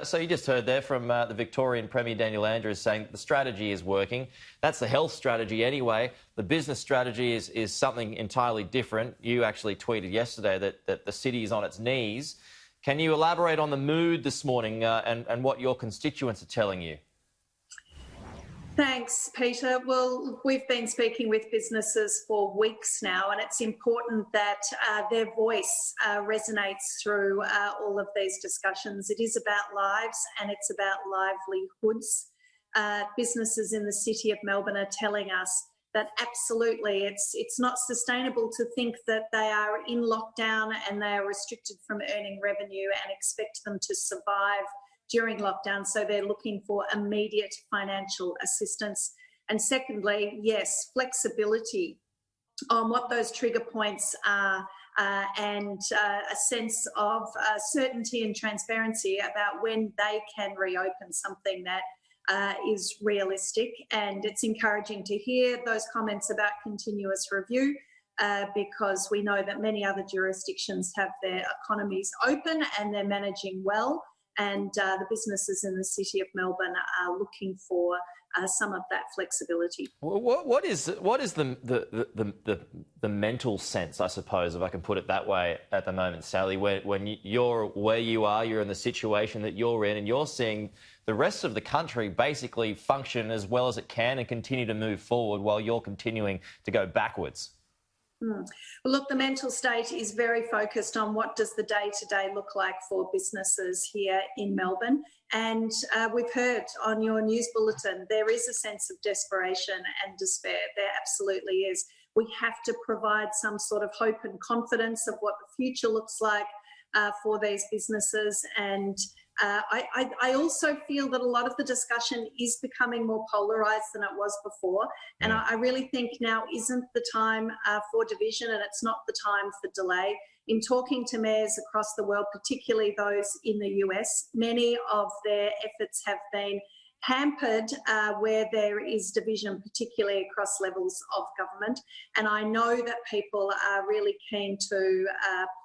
So you just heard there from the Victorian Premier Daniel Andrews saying that the strategy is working. That's the health strategy anyway. The business strategy is something entirely different. You actually tweeted yesterday that the city is on its knees. Can you elaborate on the mood this morning and what your constituents are telling you? Thanks, Peter. Well, we've been speaking with businesses for weeks now, and it's important that their voice resonates through all of these discussions. It is about lives and it's about livelihoods. Businesses in the city of Melbourne are telling us that absolutely it's not sustainable to think that they are in lockdown and they are restricted from earning revenue and expect them to survive during lockdown, so they're looking for immediate financial assistance. And secondly, yes, flexibility on what those trigger points are and a sense of certainty and transparency about when they can reopen, something that is realistic. And it's encouraging to hear those comments about continuous review because we know that many other jurisdictions have their economies open and they're managing well. And the businesses in the city of Melbourne are looking for some of that flexibility. What is the mental sense, I suppose, if I can put it that way, at the moment, Sally, when you're where you are, you're in the situation that you're in, and you're seeing the rest of the country basically function as well as it can and continue to move forward while you're continuing to go backwards? Well, look, the mental state is very focused on what does the day-to-day look like for businesses here in Melbourne. And we've heard on your news bulletin, there is a sense of desperation and despair. There absolutely is. We have to provide some sort of hope and confidence of what the future looks like for these businesses. And I also feel that a lot of the discussion is becoming more polarised than it was before. And I really think now isn't the time for division, and it's not the time for delay. In talking to mayors across the world, particularly those in the US, many of their efforts have been hampered where there is division, particularly across levels of government. And I know that people are really keen to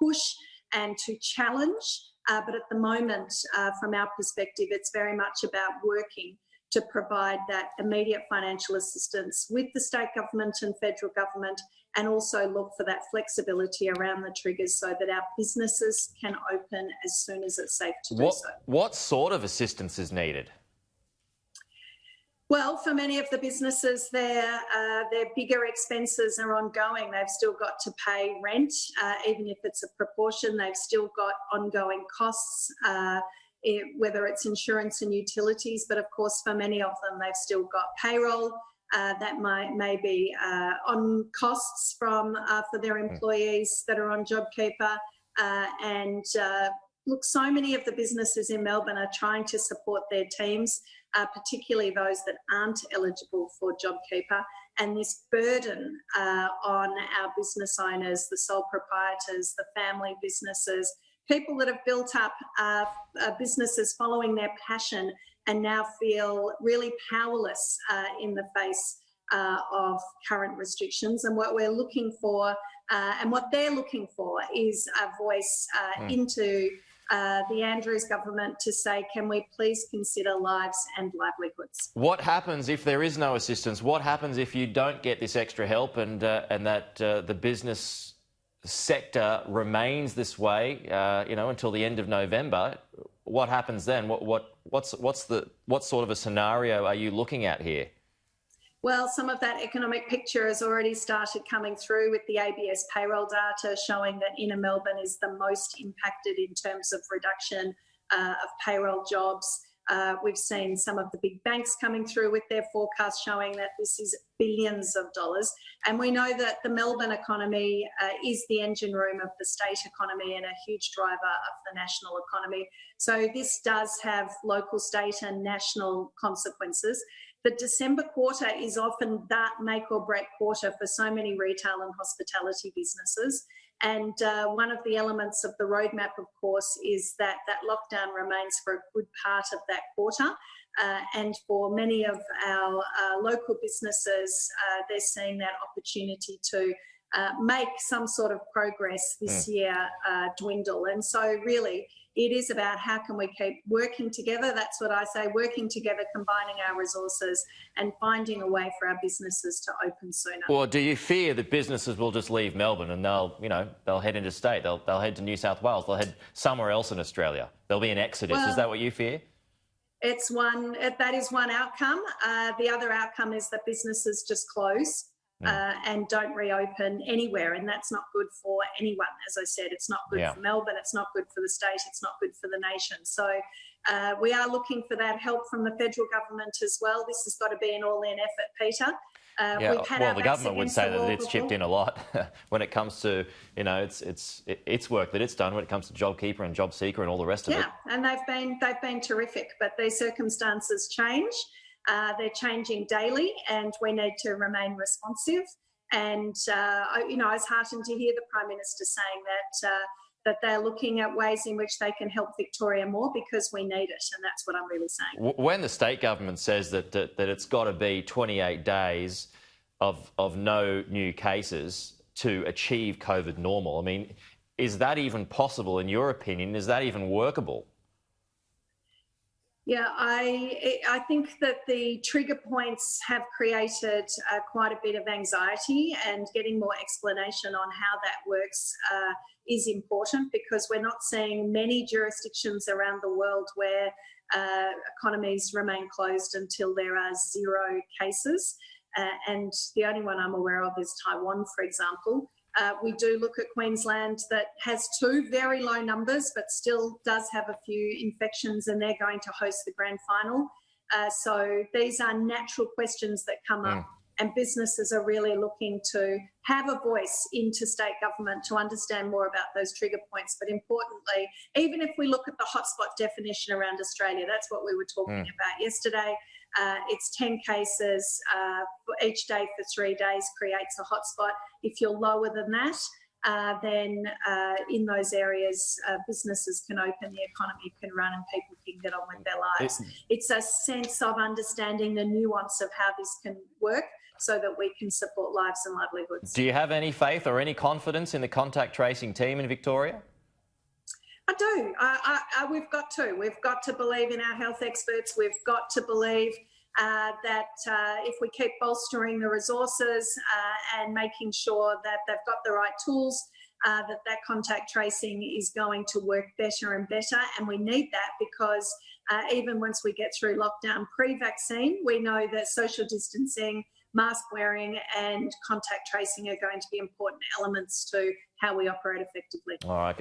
push and to challenge. But at the moment, from our perspective, it's very much about working to provide that immediate financial assistance with the state government and federal government, and also look for that flexibility around the triggers so that our businesses can open as soon as it's safe to do so. What sort of assistance is needed? Well, for many of the businesses, their bigger expenses are ongoing. They've still got to pay rent, even if it's a proportion. They've still got ongoing costs, whether it's insurance and utilities. But of course, for many of them, they've still got payroll that may be on costs for their employees that are on JobKeeper. Look, so many of the businesses in Melbourne are trying to support their teams, particularly those that aren't eligible for JobKeeper. And this burden on our business owners, the sole proprietors, the family businesses, people that have built up businesses following their passion and now feel really powerless in the face of current restrictions. And what we're looking for and what they're looking for is a voice into the Andrews government to say, can we please consider lives and livelihoods? What happens if there is no assistance? What happens if you don't get this extra help and that the business sector remains this way, until the end of November? What happens then? What sort of a scenario are you looking at here? Well, some of that economic picture has already started coming through with the ABS payroll data showing that inner Melbourne is the most impacted in terms of reduction of payroll jobs. We've seen some of the big banks coming through with their forecasts showing that this is billions of dollars. And we know that the Melbourne economy is the engine room of the state economy and a huge driver of the national economy. So this does have local, state and national consequences. The December quarter is often that make or break quarter for so many retail and hospitality businesses. And one of the elements of the roadmap, of course, is that lockdown remains for a good part of that quarter. And for many of our local businesses, they're seeing that opportunity to make some sort of progress this year dwindle. And so really, It is about how can we keep working together. That's what I say, working together, combining our resources and finding a way for our businesses to open sooner. Or do you fear that businesses will just leave Melbourne and they'll head interstate, they'll head to New South Wales, they'll head somewhere else in Australia? There'll be an exodus. Well, is that what you fear? That is one outcome. The other outcome is that businesses just close and don't reopen anywhere, and that's not good for anyone. As I said, it's not good for Melbourne, it's not good for the state, it's not good for the nation. So we are looking for that help from the federal government as well. This has got to be an all-in effort, Peter. The government would say that it's chipped in a lot when it comes to, its work that it's done when it comes to JobKeeper and JobSeeker and all the rest of it. Yeah, and they've been terrific, but these circumstances change. They're changing daily, and we need to remain responsive. And I was heartened to hear the Prime Minister saying that they're looking at ways in which they can help Victoria more, because we need it, and that's what I'm really saying. When the state government says that it's got to be 28 days of no new cases to achieve COVID normal, I mean, is that even possible in your opinion? Is that even workable? Yeah, I think that the trigger points have created quite a bit of anxiety, and getting more explanation on how that works is important, because we're not seeing many jurisdictions around the world where economies remain closed until there are 0 cases. And the only one I'm aware of is Taiwan, for example. We do look at Queensland, that has 2 very low numbers, but still does have a few infections, and they're going to host the grand final. So these are natural questions that come up, and businesses are really looking to have a voice into state government to understand more about those trigger points. But importantly, even if we look at the hotspot definition around Australia, that's what we were talking about yesterday. It's 10 cases each day for 3 days creates a hotspot. If you're lower than that, then in those areas, businesses can open, the economy can run, and people can get on with their lives. It's a sense of understanding the nuance of how this can work, so that we can support lives and livelihoods. Do you have any faith or any confidence in the contact tracing team in Victoria? I do. We've got to believe in our health experts. We've got to believe that if we keep bolstering the resources and making sure that they've got the right tools, that contact tracing is going to work better and better. And we need that, because even once we get through lockdown pre-vaccine, we know that social distancing, mask wearing and contact tracing are going to be important elements to how we operate effectively. All right.